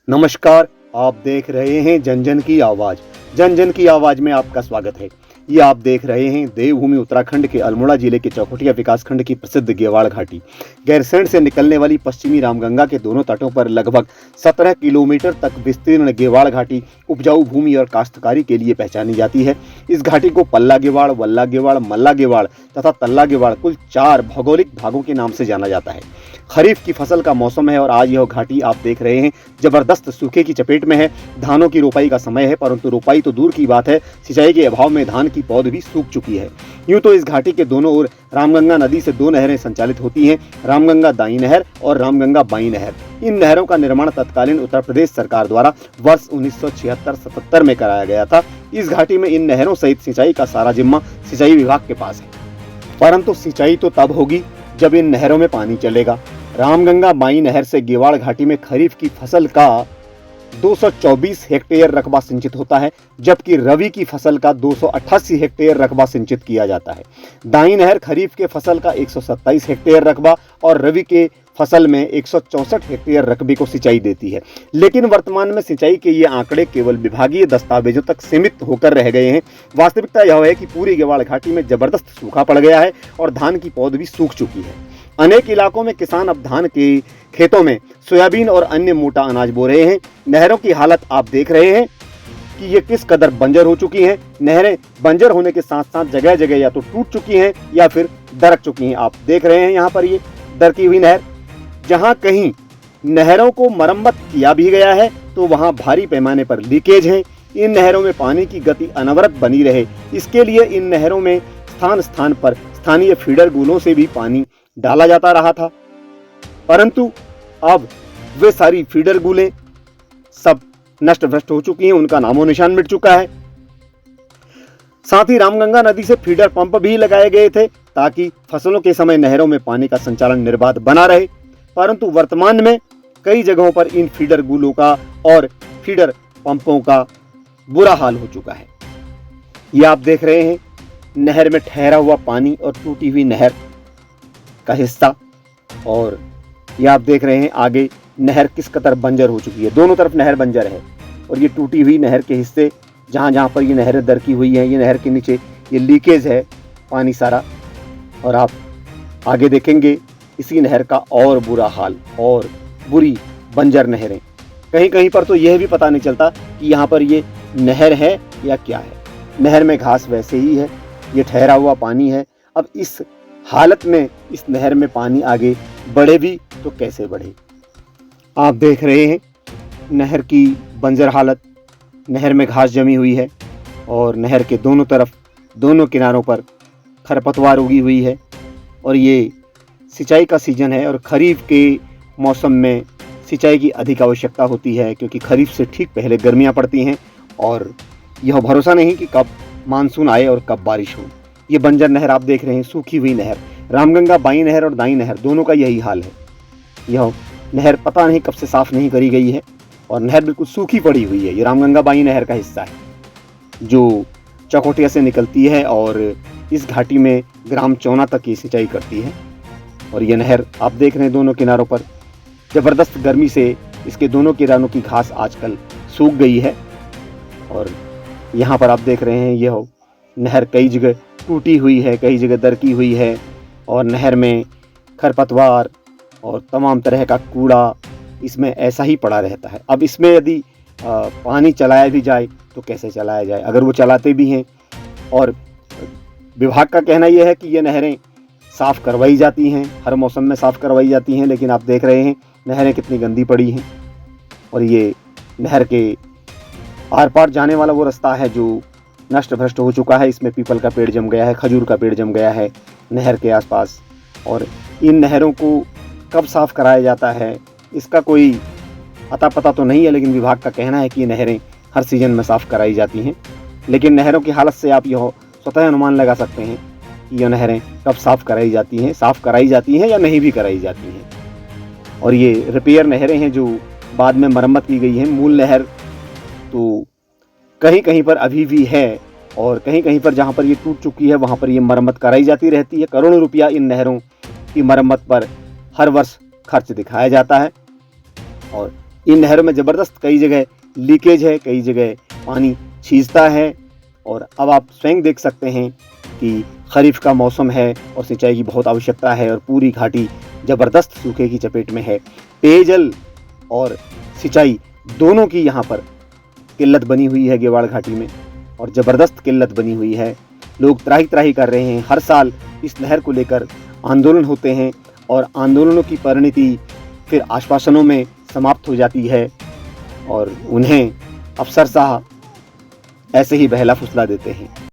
नमस्कार, आप देख रहे हैं जन जन की आवाज़। जन जन की आवाज़ में आपका स्वागत है। ये आप देख रहे हैं देवभूमि उत्तराखंड के अल्मोड़ा जिले के चौखुटिया विकासखंड की प्रसिद्ध गेवाड़ घाटी। गैरसैंण से निकलने वाली पश्चिमी रामगंगा के दोनों तटों पर लगभग 17 किलोमीटर तक विस्तीर्ण गेवाड़ घाटी उपजाऊ भूमि और काश्तकारी के लिए पहचानी जाती है। इस घाटी को पल्ला गेवाड़, वल्ला गेवाड़, मल्ला गेवाड़ तथा तल्ला गेवाड़ कुल 4 भौगोलिक भागों के नाम से जाना जाता है। खरीफ की फसल का मौसम है और आज यह घाटी आप देख रहे हैं जबरदस्त सूखे की चपेट में है। धानों की रोपाई का समय है, परंतु रोपाई तो दूर की बात है, सिंचाई के अभाव में धान की पौध भी सूख चुकी है। यूं तो इस घाटी के दोनों ओर रामगंगा नदी से 2 नहरें संचालित होती हैं, रामगंगा दाई नहर और रामगंगा बाई नहर। इन नहरों का निर्माण तत्कालीन उत्तर प्रदेश सरकार द्वारा वर्ष 1976-77 में कराया गया था। इस घाटी में इन नहरों सहित सिंचाई का सारा जिम्मा सिंचाई विभाग के पास है, परंतु सिंचाई तो तब होगी जब इन नहरों में पानी चलेगा। रामगंगा बाई नहर से गेवाड़ घाटी में खरीफ की फसल का 224 हेक्टेयर रकबा सिंचित होता है, जबकि रबी की फसल का 288 हेक्टेयर रकबा सिंचित किया जाता है। दाई नहर खरीफ के फसल का 127 हेक्टेयर रकबा और रबी के फसल में 164 हेक्टेयर रकबे को सिंचाई देती है। लेकिन वर्तमान में सिंचाई के ये आंकड़े केवल विभागीय दस्तावेजों तक सीमित होकर रह गए हैं। वास्तविकता यह है कि पूरी गेवाड़ घाटी में जबरदस्त सूखा पड़ गया है और धान की पौध भी सूख चुकी है। अनेक इलाकों में किसान अब धान के खेतों में सोयाबीन और अन्य मोटा अनाज बो रहे हैं। नहरों की हालत आप देख रहे हैं कि ये किस कदर बंजर हो चुकी हैं। नहरें बंजर होने के साथ साथ जगह जगह या तो टूट चुकी हैं या फिर दरक चुकी हैं। आप देख रहे हैं यहाँ पर ये दरकी हुई नहर। जहाँ कहीं नहरों को मरम्मत किया भी गया है तो वहाँ भारी पैमाने पर लीकेज है। इन नहरों में पानी की गति अनवरत बनी रहे, इसके लिए इन नहरों में स्थान स्थान पर स्थानीय फीडर गुलों से भी पानी डाला जाता रहा था, परंतु अब वे सारी फीडर गुलें सब नष्ट भ्रष्ट हो चुकी हैं, उनका नामो निशान मिट चुका है। साथ ही रामगंगा नदी से फीडर पंप भी लगाए गए थे ताकि फसलों के समय नहरों में पानी का संचालन निर्बाध बना रहे, परंतु वर्तमान में कई जगहों पर इन फीडर गुलों का और फीडर पंपों का बुरा हाल हो चुका है। ये आप देख रहे हैं नहर में ठहरा हुआ पानी और टूटी हुई नहर का हिस्सा, और ये आप देख रहे हैं आगे नहर किस कदर बंजर हो चुकी है। दोनों तरफ नहर बंजर है और ये टूटी हुई नहर के हिस्से जहाँ जहाँ पर ये नहरें दरकी हुई हैं, ये नहर के नीचे ये लीकेज है पानी सारा, और आप आगे देखेंगे इसी नहर का और बुरा हाल और बुरी बंजर नहरें। कहीं कहीं पर तो यह भी पता नहीं चलता कि यहाँ पर ये नहर है या क्या है। नहर में घास वैसे ही है, ये ठहरा हुआ पानी है। अब इस हालत में इस नहर में पानी आगे बढ़े भी तो कैसे बढ़े। आप देख रहे हैं नहर की बंजर हालत, नहर में घास जमी हुई है और नहर के दोनों तरफ दोनों किनारों पर खरपतवार उगी हुई है। और ये सिंचाई का सीज़न है और खरीफ के मौसम में सिंचाई की अधिक आवश्यकता होती है, क्योंकि खरीफ से ठीक पहले गर्मियाँ पड़ती हैं और यह भरोसा नहीं कि कब मानसून आए और कब बारिश हो। ये बंजर नहर आप देख रहे हैं, सूखी हुई नहर। रामगंगा बाई नहर और दाई नहर दोनों का यही हाल है। यह नहर पता नहीं कब से साफ़ नहीं करी गई है और नहर बिल्कुल सूखी पड़ी हुई है। ये रामगंगा बाई नहर का हिस्सा है जो चौखुटिया से निकलती है और इस घाटी में ग्राम चौना तक की सिंचाई करती है। और ये नहर आप देख रहे हैं दोनों किनारों पर ज़बरदस्त गर्मी से इसके दोनों किनारों की घास आजकल सूख गई है। और यहाँ पर आप देख रहे हैं यह नहर कई जगह टूटी हुई है, कई जगह दरकी हुई है और नहर में खरपतवार और तमाम तरह का कूड़ा इसमें ऐसा ही पड़ा रहता है। अब इसमें यदि पानी चलाया भी जाए तो कैसे चलाया जाए, अगर वो चलाते भी हैं। और विभाग का कहना यह है कि ये नहरें साफ़ करवाई जाती हैं, हर मौसम में साफ़ करवाई जाती हैं, लेकिन आप देख रहे हैं नहरें कितनी गंदी पड़ी हैं। और ये नहर के आर पार जाने वाला वो रास्ता है जो नष्ट भ्रष्ट हो चुका है। इसमें पीपल का पेड़ जम गया है, खजूर का पेड़ जम गया है नहर के आसपास। और इन नहरों को कब साफ़ कराया जाता है इसका कोई अता पता तो नहीं है, लेकिन विभाग का कहना है कि ये नहरें हर सीज़न में साफ़ कराई जाती हैं। लेकिन नहरों की हालत से आप यह स्वतः अनुमान लगा सकते हैं कि यह नहरें कब साफ़ कराई जाती हैं या नहीं भी कराई जाती हैं। और ये रिपेयर नहरें हैं जो बाद में मरम्मत की गई हैं। मूल नहर तो कहीं कहीं पर अभी भी है और कहीं कहीं पर जहाँ पर ये टूट चुकी है वहाँ पर ये मरम्मत कराई जाती रहती है। करोड़ों रुपया इन नहरों की मरम्मत पर हर वर्ष खर्च दिखाया जाता है और इन नहरों में ज़बरदस्त कई जगह लीकेज है, कई जगह पानी छींचता है और अब आप स्वयं देख सकते हैं कि खरीफ का मौसम है और सिंचाई की बहुत आवश्यकता है और पूरी घाटी ज़बरदस्त सूखे की चपेट में है। पेयजल और सिंचाई दोनों की यहाँ पर किल्लत बनी हुई है गेवाड़ घाटी में और ज़बरदस्त किल्लत बनी हुई है। लोग त्राही कर रहे हैं। हर साल इस नहर को लेकर आंदोलन होते हैं और आंदोलनों की परिणति फिर आश्वासनों में समाप्त हो जाती है और उन्हें अफसरशाह ऐसे ही बहला फुसला देते हैं।